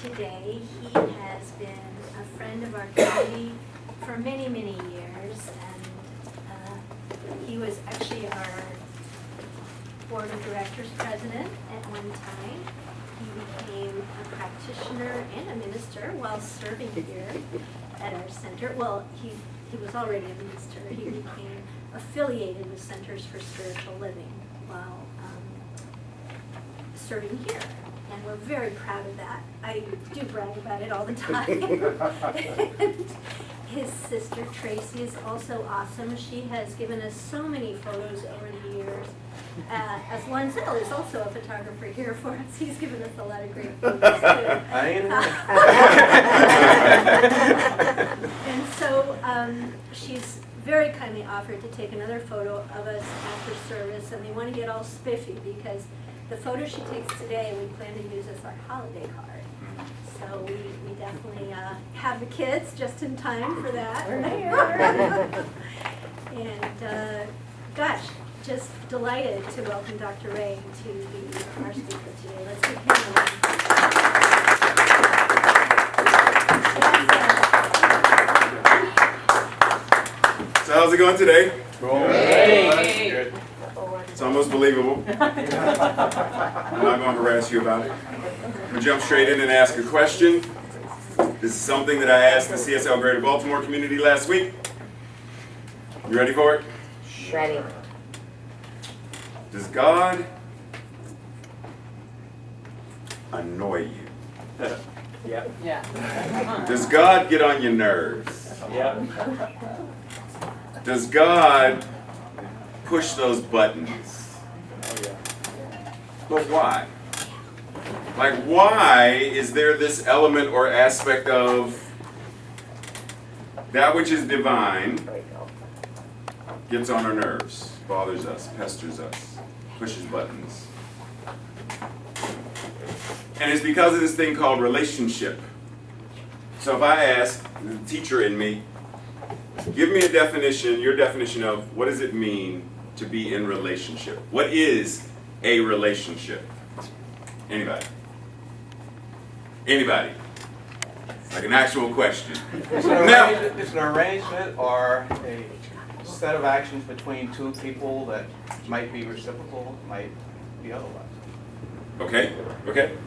today. He has been a friend of our community for many, many years, and he was actually our board of directors president at one time. He became a practitioner and a minister while serving here at our center. Well, he was already a minister. He became affiliated with Centers for Spiritual Living while serving here. And we're very proud of that. I do brag about it all the time. And his sister Tracy is also awesome. She has given us so many photos over the years. As Lonzel is also a photographer here for us. He's given us a lot of great photos too. I ain't And so she's very kindly offered to take another photo of us after service, and they want to get all spiffy because the photo she takes today we plan to use as our holiday card. So we definitely have the kids just in time for that. And gosh, just delighted to welcome Dr. Ray to be our speaker today. Let's give him a round. So how's it going today? Great. It's almost believable. I'm not going to harass you about it. I'm going to jump straight in and ask a question. This is something that I asked the CSL Greater Baltimore community last week. You ready for it? Ready. Does God annoy you? Yep. Yeah. Does God get on your nerves? Yep. Does God push those buttons? Oh, yeah. But why? Like, why is there this element or aspect of that which is divine gets on our nerves, bothers us, pesters us, pushes buttons? And it's because of this thing called relationship. So if I ask the teacher in me, give me a definition, your definition of what does it mean to be in relationship? What is a relationship? Anybody? Anybody? Like an actual question. It's Now, an arrangement or a set of actions between two people that might be reciprocal, might be otherwise. okay.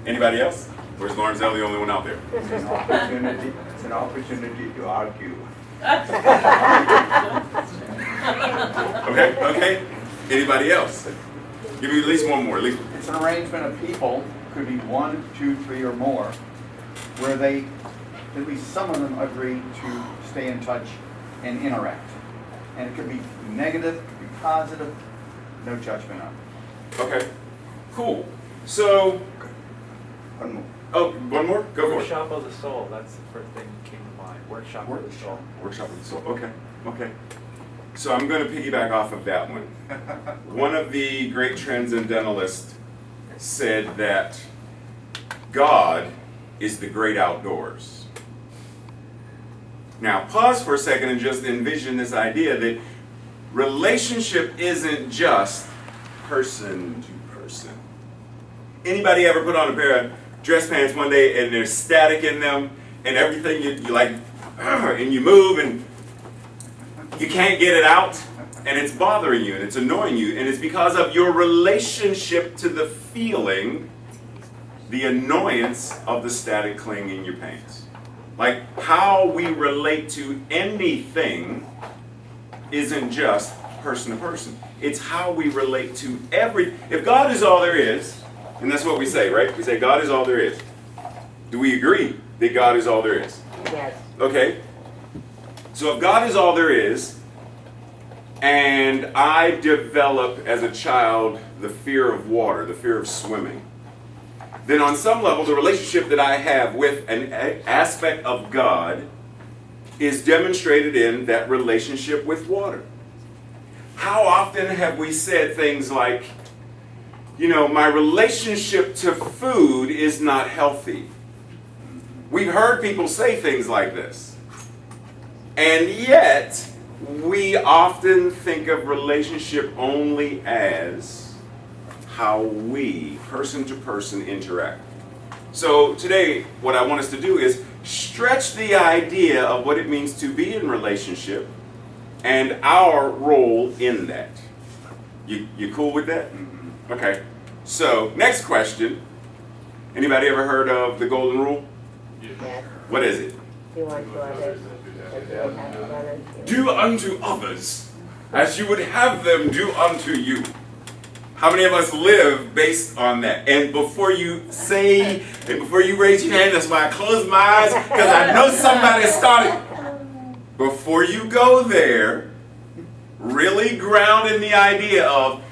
Anybody else? Or is Lawrencell the only one out there? It's an opportunity to argue. Okay. Anybody else? Give me at least one more. At least. It's an arrangement of people, could be 1, 2, 3, or more, where they, at least some of them agree to stay in touch and interact. And it could be negative, it could be positive, no judgment on it. Okay. Cool. So, One more. oh, one more? Go for it. Workshop of the soul. That's the first thing that came to mind. Workshop of the soul. Workshop with the soul. Okay. So I'm going to piggyback off of that one. One of the great transcendentalists said that God is the great outdoors. Now pause for a second and just envision this idea that relationship isn't just person to person. Anybody ever put on a pair of dress pants one day and there's static in them and everything you like, and you move and you can't get it out and it's bothering you and it's annoying you, and it's because of your relationship to the feeling, the annoyance of the static cling in your pants. Like how we relate to anything isn't just person to person. It's how we relate to if God is all there is, and that's what we say, right? We say God is all there is. Do we agree that God is all there is? Yes. Okay. So if God is all there is, and I develop as a child the fear of water, the fear of swimming, then on some level the relationship that I have with an aspect of God is demonstrated in that relationship with water. How often have we said things like, my relationship to food is not healthy? We've heard people say things like this. And yet, we often think of relationship only as how we, person to person, interact. So today, what I want us to do is stretch the idea of what it means to be in relationship and our role in that. You cool with that? Mm-hmm. Okay. So, next question. Anybody ever heard of the golden rule? Yes. What is it? Do unto others as you would have them done unto you. Do unto others as you would have them do unto you. How many of us live based on that? And before you say, and before you raise your hand, that's why I close my eyes, because I know somebody started. Before you go there, really ground in the idea of,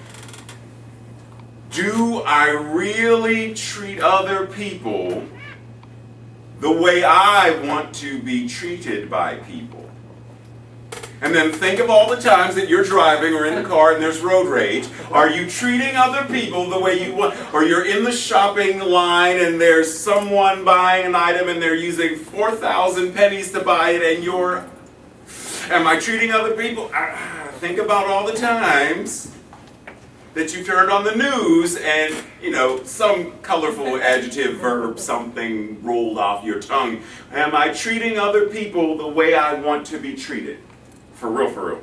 do I really treat other people the way I want to be treated by people? And then think of all the times that you're driving or in the car and there's road rage. Are you treating other people the way you want? Or you're in the shopping line and there's someone buying an item and they're using 4,000 pennies to buy it and you're... Am I treating other people? Think about all the times that you turned on the news and, you know, some colorful adjective, verb, something rolled off your tongue. Am I treating other people the way I want to be treated? For real, for real.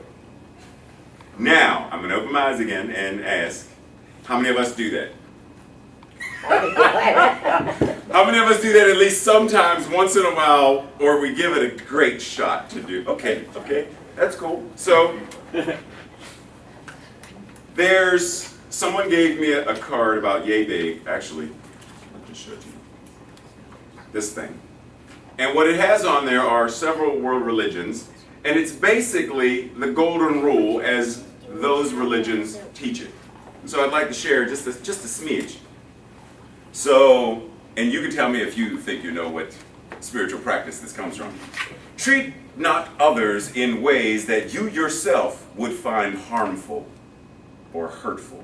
Now, I'm going to open my eyes again and ask, how many of us do that? How many of us do that at least sometimes, once in a while, or we give it a great shot to do? Okay, that's cool. So, someone gave me a card about yay big, actually. I'll just show you. This thing. And what it has on there are several world religions, and it's basically the golden rule as those religions teach it. So I'd like to share just a smidge. So, and you can tell me if you think you know what spiritual practice this comes from. Treat not others in ways that you yourself would find harmful or hurtful.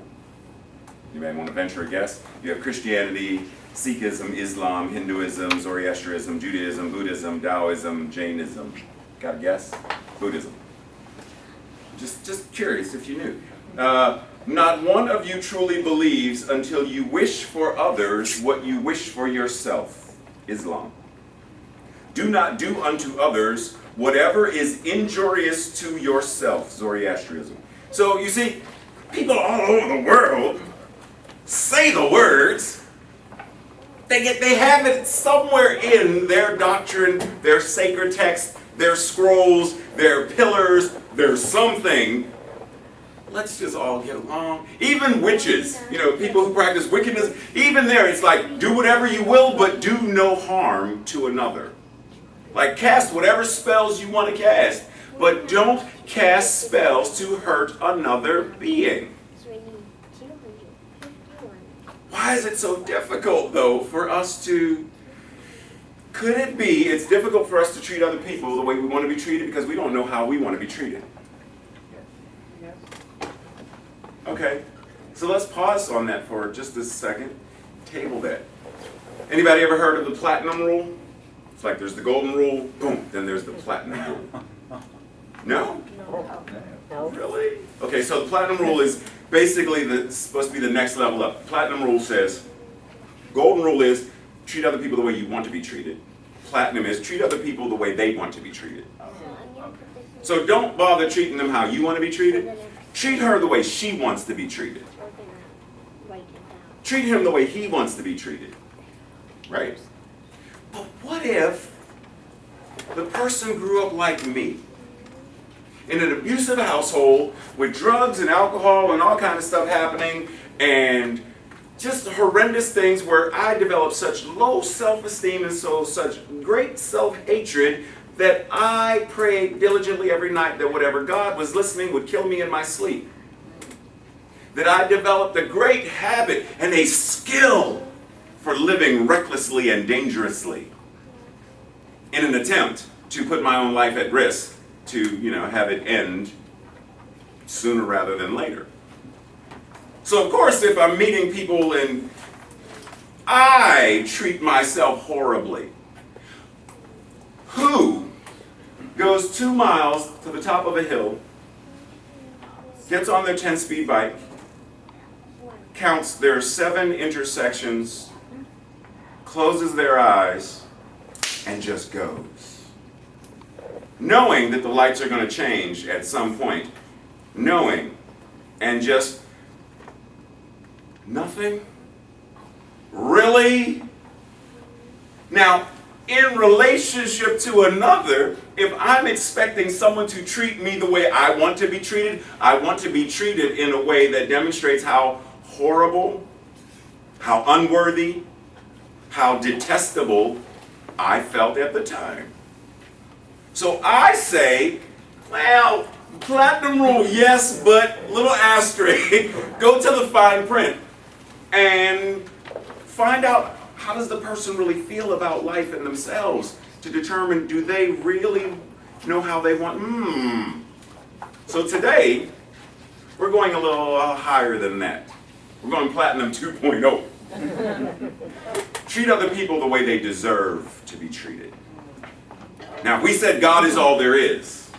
You may want to venture a guess. You have Christianity, Sikhism, Islam, Hinduism, Zoroastrianism, Judaism, Buddhism, Taoism, Jainism. Got a guess? Buddhism. Just curious if you knew. Not one of you truly believes until you wish for others what you wish for yourself. Islam. Do not do unto others whatever is injurious to yourself. Zoroastrianism. So you see, people all over the world say the words. They have it somewhere in their doctrine, their sacred text, their scrolls, their pillars, their something. Let's just all get along. Even witches, people who practice wickedness, even there it's like, do whatever you will, but do no harm to another. Like cast whatever spells you want to cast, but don't cast spells to hurt another being. Why is it so difficult, though, for us to... Could it be it's difficult for us to treat other people the way we want to be treated because we don't know how we want to be treated? Yes. Okay, so let's pause on that for just a second. Table that. Anybody ever heard of the platinum rule? It's like there's the golden rule, boom, then there's the platinum rule. No? No. Really? Okay, so the platinum rule is basically supposed to be the next level up. Platinum rule says, golden rule is treat other people the way you want to be treated. Platinum is treat other people the way they want to be treated. So don't bother treating them how you want to be treated. Treat her the way she wants to be treated. Treat him the way he wants to be treated. Right? But what if the person grew up like me? In an abusive household with drugs and alcohol and all kind of stuff happening and just horrendous things where I developed such low self-esteem and such great self-hatred that I prayed diligently every night that whatever God was listening would kill me in my sleep. That I developed a great habit and a skill for living recklessly and dangerously in an attempt to put my own life at risk to, have it end sooner rather than later. So of course, if I'm meeting people and I treat myself horribly, who goes 2 miles to the top of a hill, gets on their 10-speed bike, counts their 7 intersections, closes their eyes, and just goes. Knowing that the lights are going to change at some point. Knowing. And just nothing? Really? Now, in relationship to another, if I'm expecting someone to treat me the way I want to be treated, I want to be treated in a way that demonstrates how horrible, how unworthy, how detestable I felt at the time. So I say, well, platinum rule, yes, but little asterisk. Go to the fine print and find out, how does the person really feel about life and themselves to determine, do they really know how they want? So today, we're going a little higher than that. We're going platinum 2.0. Treat other people the way they deserve to be treated. Now, we said God is all there is.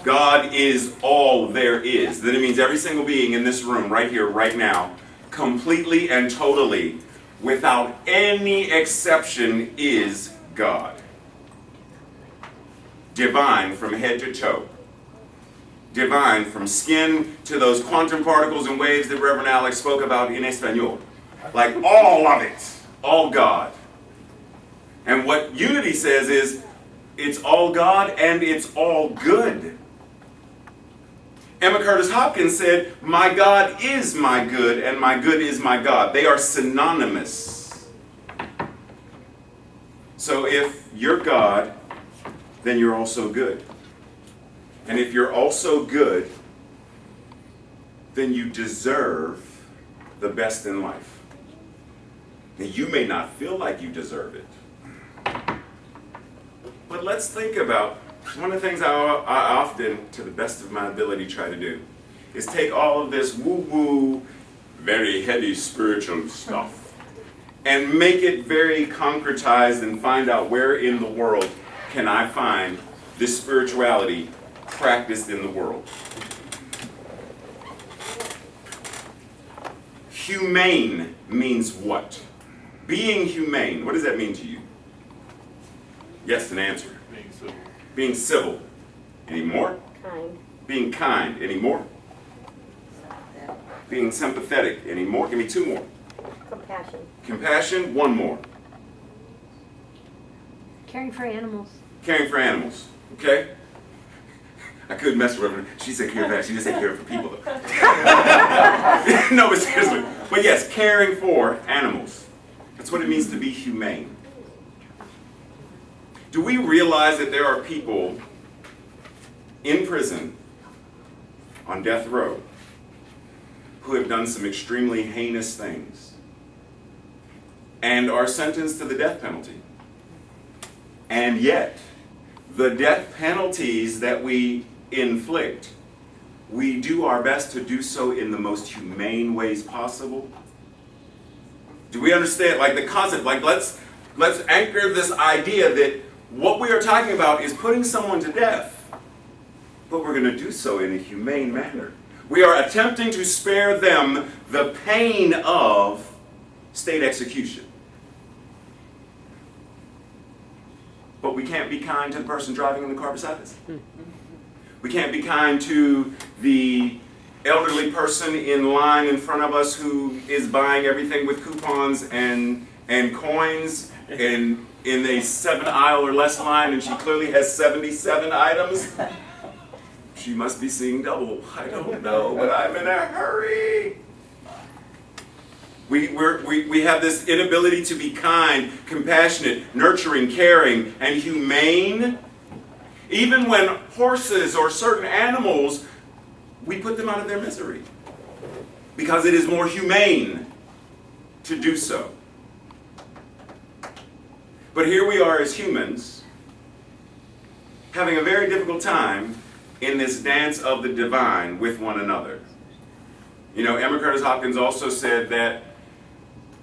God is all there is. Then it means every single being in this room, right here, right now, completely and totally, without any exception, is God. Divine from head to toe. Divine from skin to those quantum particles and waves that Reverend Alex spoke about in Espanol. Like all of it. All God. And what unity says is, it's all God and it's all good. Emma Curtis Hopkins said, my God is my good and my good is my God. They are synonymous. So if you're God, then you're also good. And if you're also good, then you deserve the best in life. Now, you may not feel like you deserve it. But let's think about, one of the things I often, to the best of my ability, try to do is take all of this woo-woo, very heady spiritual stuff and make it very concretized and find out where in the world can I find this spirituality practiced in the world. Humane means what? Being humane, what does that mean to you? Yes, an answer. Being civil. Being civil. Any more? Kind. Being kind. Any more? Being sympathetic. Any more? Give me two more. Compassion. Compassion. One more. Caring for animals. Caring for animals. Okay? I couldn't mess with her. She said care for, she didn't say care for people though. No, but seriously. But yes, caring for animals. That's what it means to be humane. Do we realize that there are people in prison on death row who have done some extremely heinous things and are sentenced to the death penalty? And yet, the death penalties that we inflict, we do our best to do so in the most humane ways possible. Do we understand, like the concept, like let's anchor this idea that what we are talking about is putting someone to death, but we're going to do so in a humane manner. We are attempting to spare them the pain of state execution. But we can't be kind to the person driving in the car beside us. We can't be kind to the elderly person in line in front of us who is buying everything with coupons and coins and in a 7-aisle or less line, and she clearly has 77 items. She must be seeing double. I don't know, but I'm in a hurry. We have this inability to be kind, compassionate, nurturing, caring, and humane. Even when horses or certain animals, we put them out of their misery because it is more humane to do so. But here we are as humans having a very difficult time in this dance of the divine with one another. You know, Emma Curtis Hopkins also said that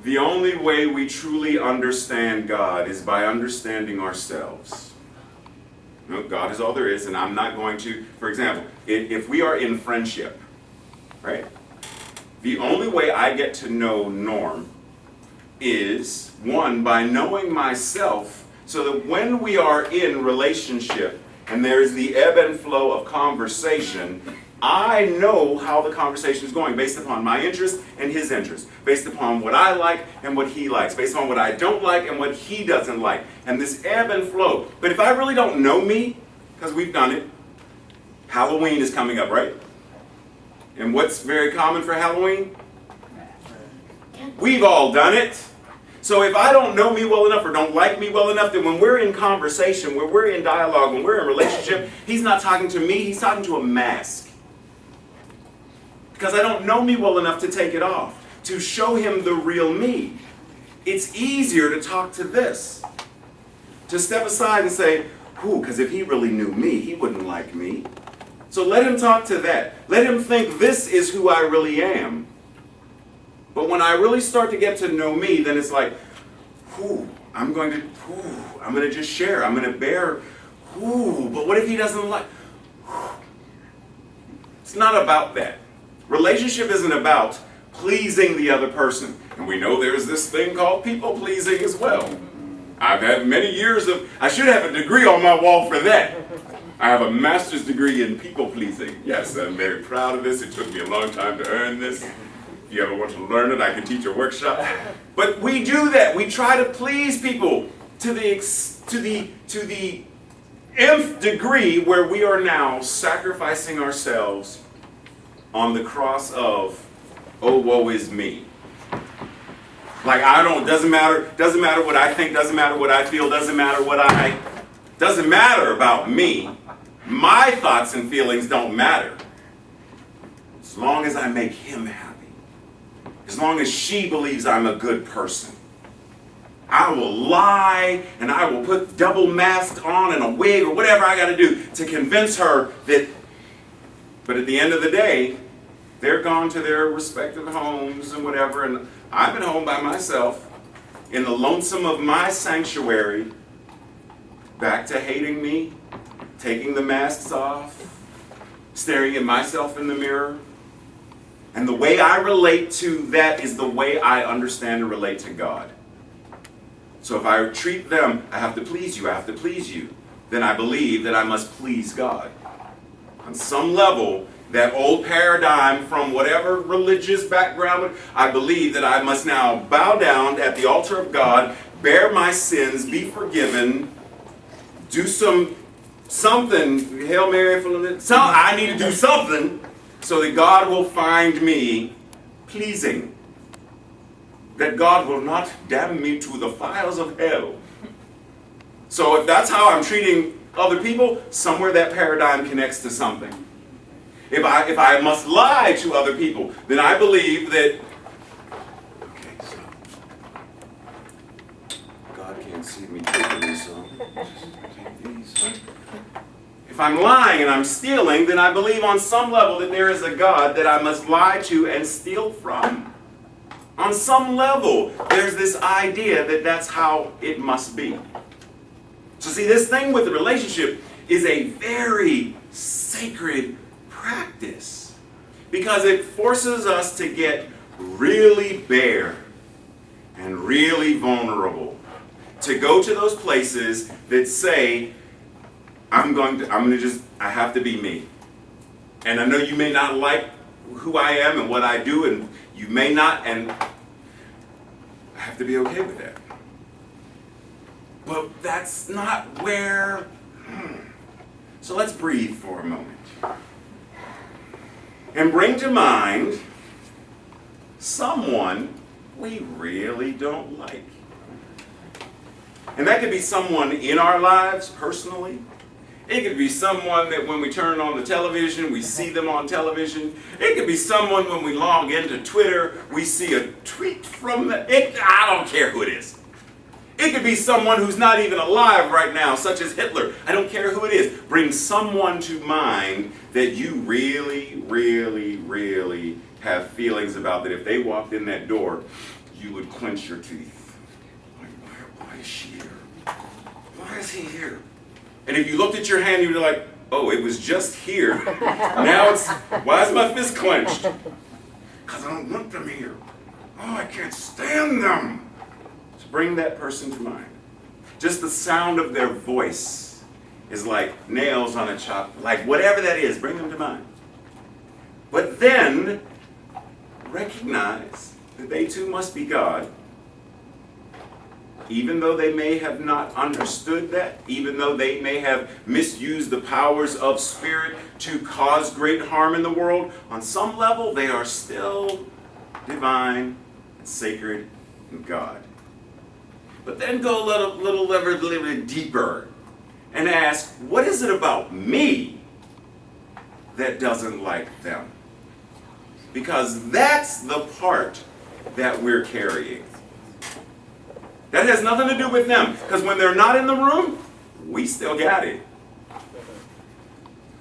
the only way we truly understand God is by understanding ourselves. You know, God is all there is, and I'm not going to, for example, if we are in friendship, right? The only way I get to know Norm is, one, by knowing myself, so that when we are in relationship and there's the ebb and flow of conversation, I know how the conversation is going based upon my interest and his interest, based upon what I like and what he likes, based on what I don't like and what he doesn't like, and this ebb and flow. But if I really don't know me, because we've done it, Halloween is coming up, right? And what's very common for Halloween? We've all done it. So if I don't know me well enough or don't like me well enough, then when we're in conversation, when we're in dialogue, when we're in relationship, he's not talking to me, he's talking to a mask. Because I don't know me well enough to take it off, to show him the real me. It's easier to talk to this. To step aside and say, because if he really knew me, he wouldn't like me. So let him talk to that. Let him think this is who I really am. But when I really start to get to know me, then it's like, I'm going to just share. I'm going to bear. But what if he doesn't like? It's not about that. Relationship isn't about pleasing the other person. And we know there's this thing called people pleasing as well. I've had many years I should have a degree on my wall for that. I have a master's degree in people pleasing. Yes, I'm very proud of this. It took me a long time to earn this. If you ever want to learn it, I can teach a workshop. But we do that. We try to please people to the nth degree where we are now sacrificing ourselves on the cross of, oh, woe is me. Like doesn't matter what I think, doesn't matter what I feel, doesn't matter about me. My thoughts and feelings don't matter. As long as I make him happy. As long as she believes I'm a good person. I will lie and I will put double mask on and a wig or whatever I got to do to convince her that. But at the end of the day, they're gone to their respective homes and whatever, and I'm at home by myself in the lonesome of my sanctuary, back to hating me, taking the masks off, staring at myself in the mirror. And the way I relate to that is the way I understand and relate to God. So if I treat them, I have to please you, then I believe that I must please God. On some level, that old paradigm from whatever religious background, I believe that I must now bow down at the altar of God, bear my sins, be forgiven, do something, Hail Mary, I need to do something so that God will find me pleasing. That God will not damn me to the fires of hell. So if that's how I'm treating other people, somewhere that paradigm connects to something. If I must lie to other people, then I believe that, okay, so God can't see me taking these, so take these. If I'm lying and I'm stealing, then I believe on some level that there is a God that I must lie to and steal from. On some level, there's this idea that that's how it must be. So see, this thing with the relationship is a very sacred practice because it forces us to get really bare and really vulnerable, to go to those places that say, I have to be me. And I know you may not like who I am and what I do, and you may not, and I have to be okay with that. But that's not where. So let's breathe for a moment. And bring to mind someone we really don't like. And that could be someone in our lives personally. It could be someone that when we turn on the television, we see them on television. It could be someone when we log into Twitter, we see a tweet from I don't care who it is. It could be someone who's not even alive right now, such as Hitler. I don't care who it is. Bring someone to mind that you really, really, really have feelings about, that if they walked in that door, you would clench your teeth. Like, why is she here? Why is he here? And if you looked at your hand, you'd be like, oh, it was just here. Now why is my fist clenched? Because I don't want them here. Oh, I can't stand them. bring that person to mind. Just the sound of their voice is like nails on a chop, like whatever that is, bring them to mind. But then recognize that they too must be God, even though they may have not understood that, even though they may have misused the powers of spirit to cause great harm in the world. On some level, they are still divine, and sacred, and God. But then go a little deeper and ask, what is it about me that doesn't like them? Because that's the part that we're carrying. That has nothing to do with them. Because when they're not in the room, we still got it.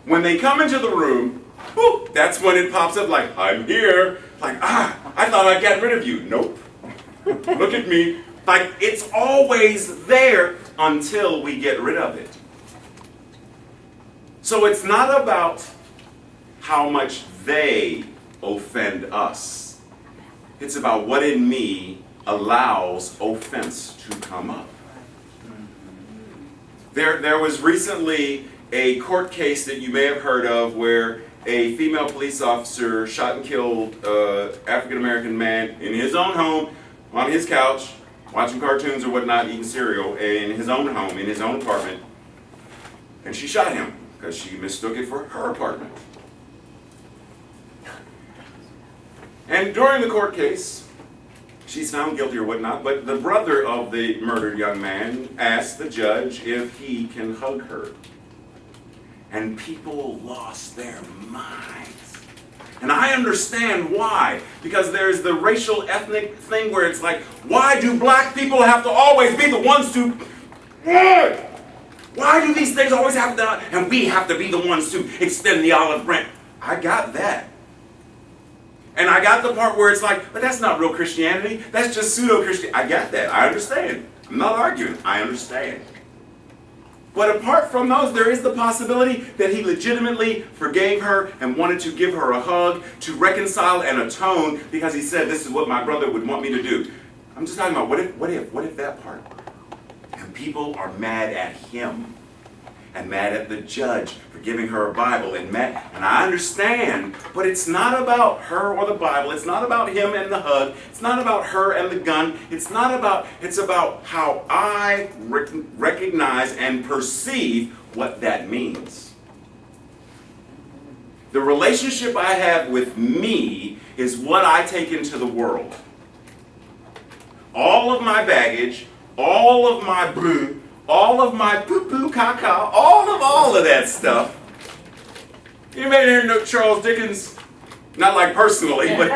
When they come into the room, whoop, that's when it pops up like, I'm here. Like, I thought I got rid of you. Nope. Look at me. Like, it's always there until we get rid of it. So it's not about how much they offend us. It's about what in me allows offense to come up. There was recently a court case that you may have heard of where a female police officer shot and killed an African-American man in his own home, on his couch, watching cartoons or whatnot, eating cereal, in his own home, in his own apartment. And she shot him because she mistook it for her apartment. And during the court case, she's found guilty or whatnot, but the brother of the murdered young man asked the judge if he can hug her. And people lost their minds. And I understand why. Because there's the racial ethnic thing where it's like, why do black people have to always be the ones to... Why do these things always have to... And we have to be the ones to extend the olive branch. I got that. And I got the part where it's like, but that's not real Christianity. That's just pseudo-Christianity. I got that. I understand. I'm not arguing. I understand. But apart from those, there is the possibility that he legitimately forgave her and wanted to give her a hug, to reconcile and atone, because he said, this is what my brother would want me to do. I'm just talking about, what if that part? And people are mad at him and mad at the judge for giving her a Bible, and I understand, but it's not about her or the Bible. It's not about him and the hug. It's not about her and the gun. It's about how I recognize and perceive what that means. The relationship I have with me is what I take into the world. All of my baggage, all of my brew, all of my poo-poo caca, all of that stuff. Anybody here know Charles Dickens? Not like personally, but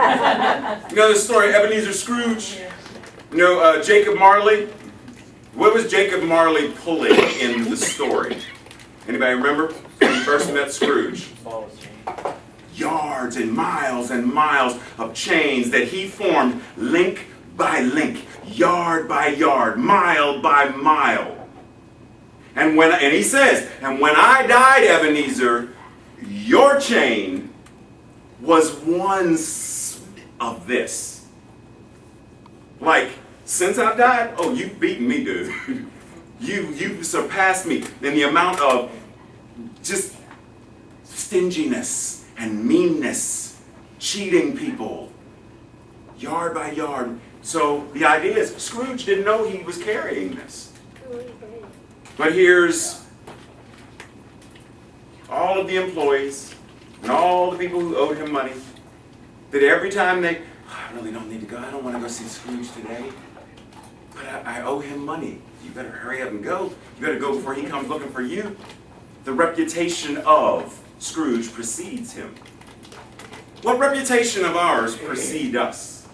you know the story, Ebenezer Scrooge? You know Jacob Marley? What was Jacob Marley pulling in the story? Anybody remember when he first met Scrooge? Yards and miles of chains that he formed link by link, yard by yard, mile by mile. And he says, and when I died, Ebenezer, your chain was one of this. Like, since I've died, oh, you've beaten me, dude. You've surpassed me in the amount of just stinginess and meanness, cheating people, yard by yard. So the idea is, Scrooge didn't know he was carrying this. But here's all of the employees and all the people who owed him money, that every time I really don't need to go, I don't want to go see Scrooge today, but I owe him money. You better hurry up and go. You better go before he comes looking for you. The reputation of Scrooge precedes him. What reputation of ours precede us?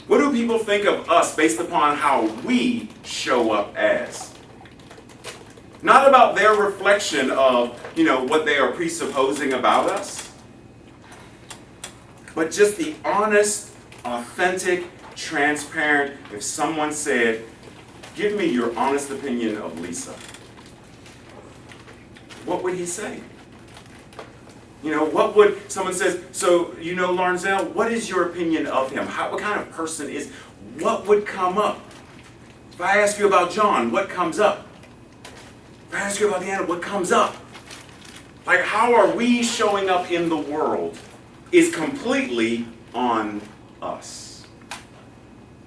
What do people think of us based upon how we show up as? Not about their reflection of, what they are presupposing about us, but just the honest, authentic, transparent. If someone said, give me your honest opinion of Lisa, what would he say? What would someone says, so Lawrencell, what is your opinion of him? What kind of person is, what would come up? If I ask you about John, what comes up? If I ask you about Deanna, what comes up? Like, how are we showing up in the world is completely on us.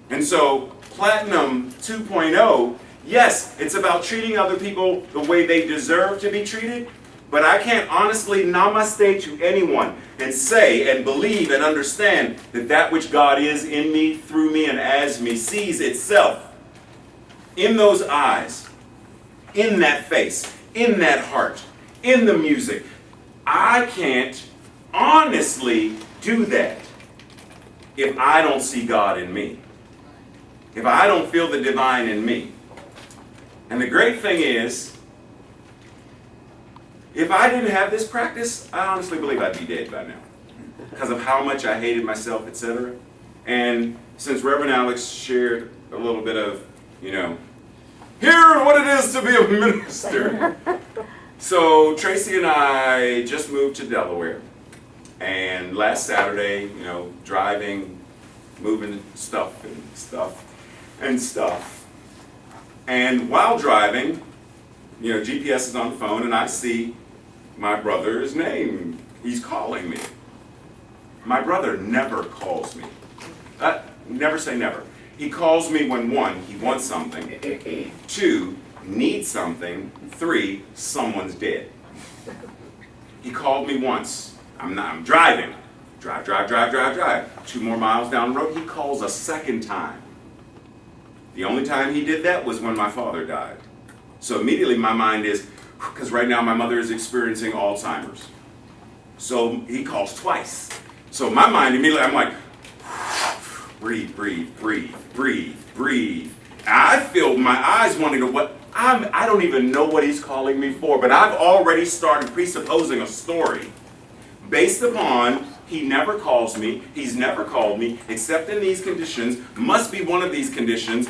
And so, Platinum 2.0, yes, it's about treating other people the way they deserve to be treated, but I can't honestly namaste to anyone and say and believe and understand that that which God is in me, through me, and as me sees itself in those eyes, in that face, in that heart, in the music. I can't honestly do that if I don't see God in me, if I don't feel the divine in me. And the great thing is, if I didn't have this practice, I honestly believe I'd be dead by now because of how much I hated myself, etc. And since Reverend Alex shared a little bit of, here's what it is to be a minister. So Tracy and I just moved to Delaware. And last Saturday, driving, moving stuff. And while driving, GPS is on the phone and I see my brother's name. He's calling me. My brother never calls me. Never say never. He calls me when 1, he wants something, 2, needs something, 3, someone's dead. He called me once. I'm driving. Drive. 2 more miles down the road, he calls a second time. The only time he did that was when my father died. So immediately my mind is, because right now my mother is experiencing Alzheimer's. So he calls twice. So my mind immediately, I'm like, breathe. I feel my eyes wanting to I don't even know what he's calling me for, but I've already started presupposing a story based upon he never calls me, he's never called me, except in these conditions, must be one of these conditions.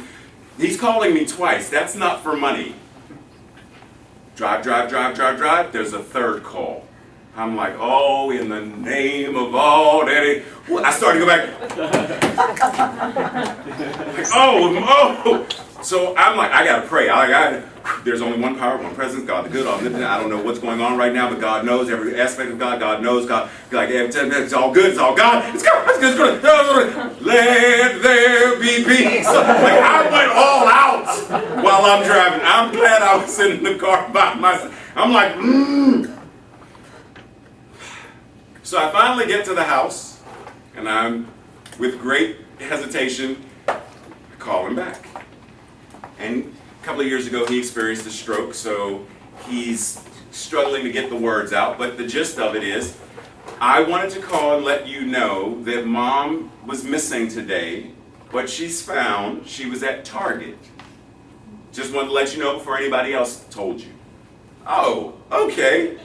He's calling me twice, that's not for money. Drive, there's a third call. I'm like, oh, in the name of all that I started to go back. Like, oh. So I'm like, I gotta pray. There's only one power, one presence, God the good, omnipotent. I don't know what's going on right now, but God knows every aspect of God. God knows God. Like, it's all good, it's all God. It's God. It's good. Let there be peace. Like, I went all out while I'm driving. I'm glad I was sitting in the car by myself. I'm like, So I finally get to the house, and I'm, with great hesitation, call him back. And a couple of years ago, he experienced a stroke, so he's struggling to get the words out. But the gist of it is, I wanted to call and let you know that Mom was missing today, but she's found. She was at Target. Just wanted to let you know before anybody else told you. Oh, okay.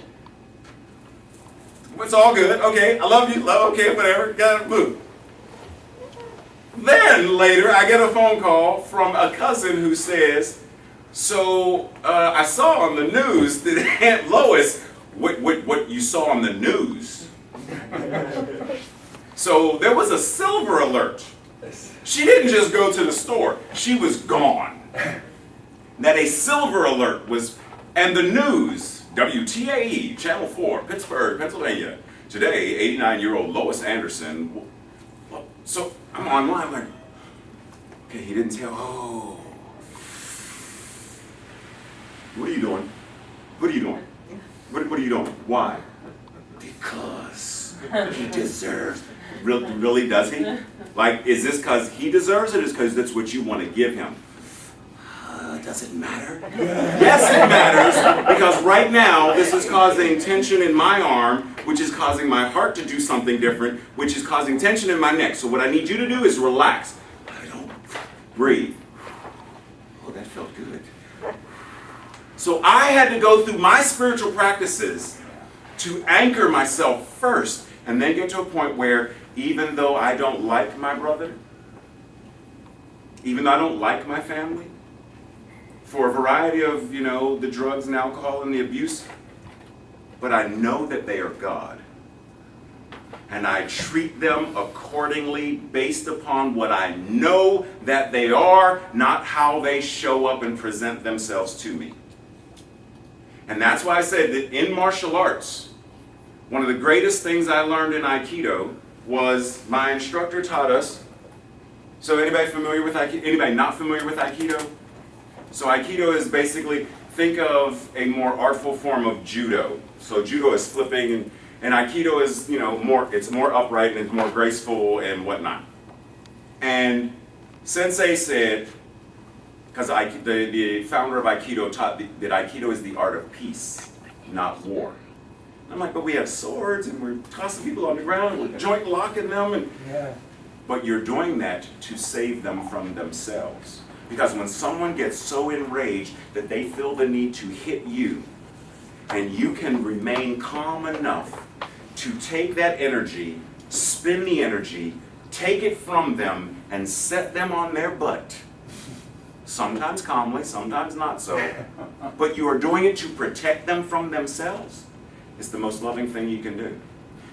It's all good. Okay, I love you. Okay, whatever. Got to move. Then later, I get a phone call from a cousin who says, so I saw on the news that Aunt Lois, what you saw on the news. So there was a silver alert. She didn't just go to the store. She was gone. That a silver alert was, and the news, WTAE, Channel 4, Pittsburgh, Pennsylvania. Today, 89-year-old Lois Anderson. So I'm online, like, okay, he didn't tell. Oh. What are you doing? What are you doing? What are you doing? Why? Because he deserves. Really, does he? Like, is this because he deserves it, or is because that's what you want to give him? Does it matter? Yes, it matters, because right now this is causing tension in my arm, which is causing my heart to do something different, which is causing tension in my neck. So what I need you to do is relax. I don't breathe. Oh, that felt good. So I had to go through my spiritual practices to anchor myself first, and then get to a point where even though I don't like my brother, even though I don't like my family, for a variety of, the drugs and alcohol and the abuse, but I know that they are God. and I treat them accordingly based upon what I know that they are, not how they show up and present themselves to me. And that's why I said that in martial arts, one of the greatest things I learned in Aikido was my instructor taught us. So anybody familiar with Aikido? Anybody not familiar with Aikido? So Aikido is basically, think of a more artful form of judo. So judo is flipping, and Aikido is, it's more upright and it's more graceful and whatnot. And Sensei said, because the founder of Aikido taught that Aikido is the art of peace, not war. I'm like, but we have swords and we're tossing people on the ground and we're joint locking them. But you're doing that to save them from themselves. Because when someone gets so enraged that they feel the need to hit you, and you can remain calm enough to take that energy, spin the energy, take it from them, and set them on their butt. Sometimes calmly, sometimes not so. But you are doing it to protect them from themselves. It's the most loving thing you can do.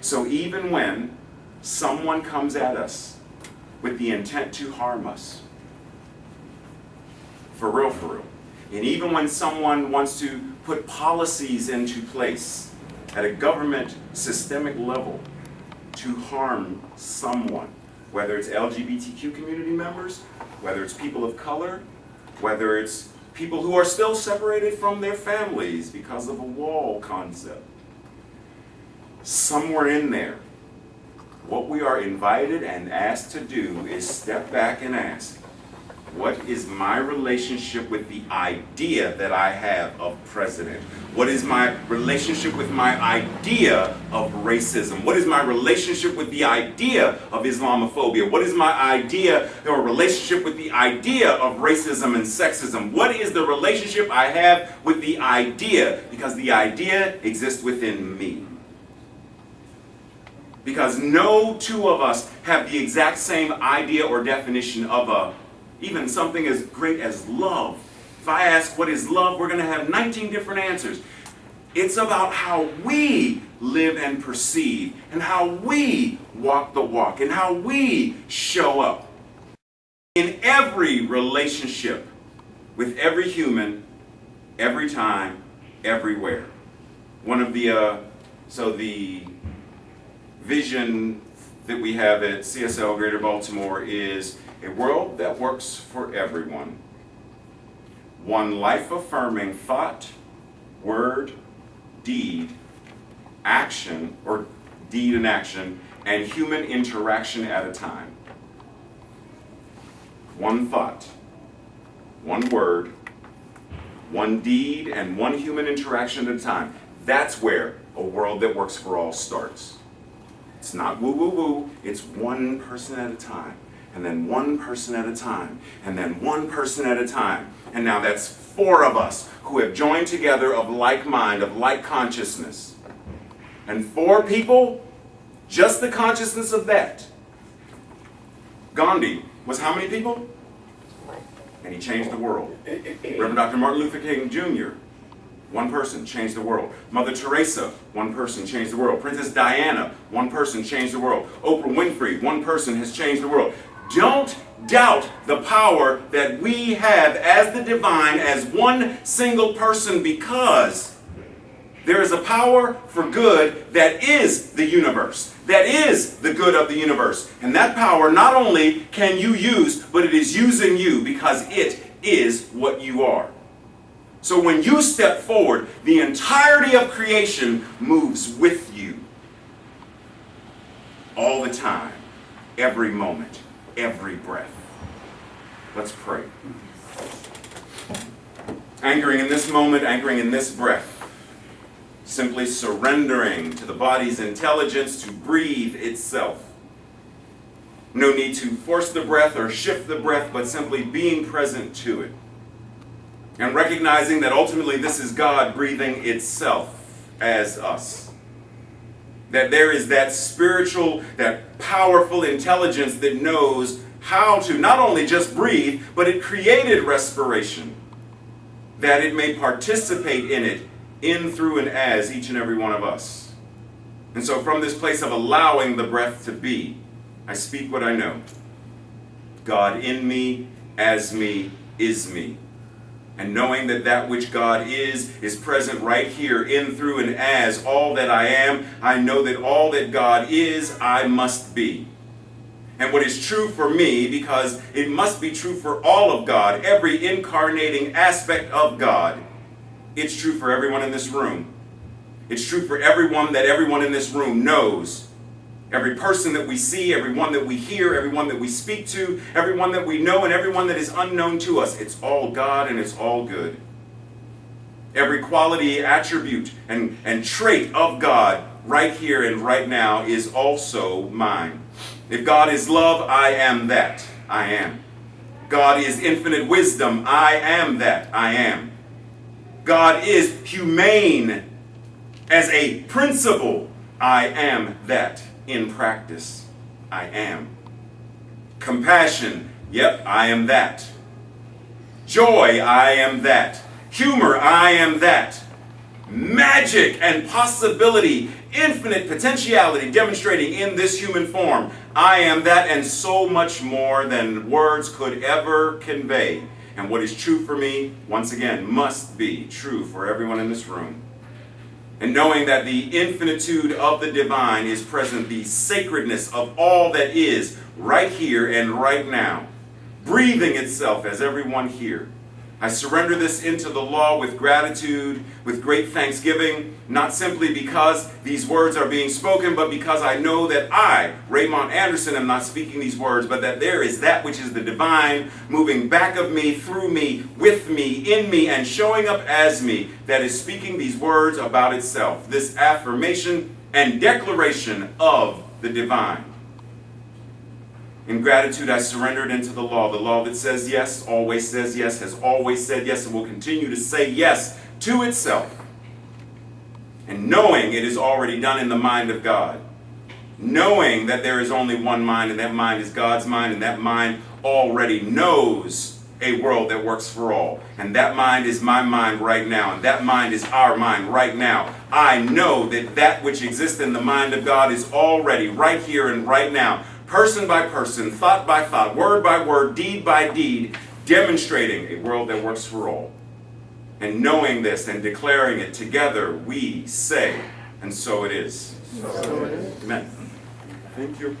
So even when someone comes at us with the intent to harm us, for real, and even when someone wants to put policies into place at a government systemic level to harm someone, whether it's LGBTQ community members, whether it's people of color, whether it's people who are still separated from their families because of a wall concept, somewhere in there, what we are invited and asked to do is step back and ask, what is my relationship with the idea that I have of president? What is my relationship with my idea of racism? What is my relationship with the idea of Islamophobia? What is my idea or relationship with the idea of racism and sexism? What is the relationship I have with the idea? Because the idea exists within me. Because no two of us have the exact same idea or definition of even something as great as love. If I ask what is love, we're going to have 19 different answers. It's about how we live and perceive, and how we walk the walk, and how we show up in every relationship with every human, every time, everywhere. One of the vision that we have at CSL Greater Baltimore is a world that works for everyone. One life-affirming thought, word, deed, action, or deed and action, and human interaction at a time. One thought, one word, one deed, and one human interaction at a time. That's where a world that works for all starts. It's not woo-woo-woo, it's one person at a time. And then one person at a time, and then one person at a time. And now that's 4 of us who have joined together of like mind, of like consciousness. And 4 people, just the consciousness of that. Gandhi was how many people? And he changed the world. Reverend Dr. Martin Luther King Jr., one person changed the world. Mother Teresa, one person changed the world. Princess Diana, one person changed the world. Oprah Winfrey, one person has changed the world. Don't doubt the power that we have as the divine, as one single person, because there is a power for good that is the universe, that is the good of the universe. And that power not only can you use, but it is using you because it is what you are. So when you step forward, the entirety of creation moves with you. All the time, every moment, every breath. Let's pray. Anchoring in this moment, anchoring in this breath. Simply surrendering to the body's intelligence to breathe itself. No need to force the breath or shift the breath, but simply being present to it. And recognizing that ultimately this is God breathing itself as us. That there is that spiritual, that powerful intelligence that knows how to not only just breathe, but it created respiration. That it may participate in it, in, through, and as each and every one of us. And so from this place of allowing the breath to be, I speak what I know. God in me, as me, is me. And knowing that that which God is present right here in, through, and as all that I am, I know that all that God is, I must be. And what is true for me, because it must be true for all of God, every incarnating aspect of God, it's true for everyone in this room. It's true for everyone that everyone in this room knows. Every person that we see, everyone that we hear, everyone that we speak to, everyone that we know, and everyone that is unknown to us. It's all God and it's all good. Every quality, attribute, and trait of God right here and right now is also mine. If God is love, I am that. I am. God is infinite wisdom. I am that. I am. God is humane as a principle. I am that. In practice, I am. Compassion, yep, I am that. Joy, I am that. Humor, I am that. Magic and possibility, infinite potentiality demonstrating in this human form, I am that, and so much more than words could ever convey. And what is true for me, once again, must be true for everyone in this room. And knowing that the infinitude of the divine is present, the sacredness of all that is right here and right now, breathing itself as everyone here. I surrender this into the law with gratitude, with great thanksgiving, not simply because these words are being spoken, but because I know that I, Raymont Anderson, am not speaking these words, but that there is that which is the divine moving back of me, through me, with me, in me, and showing up as me, that is speaking these words about itself, this affirmation and declaration of the divine. In gratitude, I surrendered into the law that says yes, always says yes, has always said yes, and will continue to say yes to itself. And knowing it is already done in the mind of God. Knowing that there is only one mind, and that mind is God's mind, and that mind already knows a world that works for all. And that mind is my mind right now, and that mind is our mind right now. I know that that which exists in the mind of God is already right here and right now, person by person, thought by thought, word by word, deed by deed, demonstrating a world that works for all. And knowing this and declaring it together, we say, and so it is. So it is. Amen. Thank you.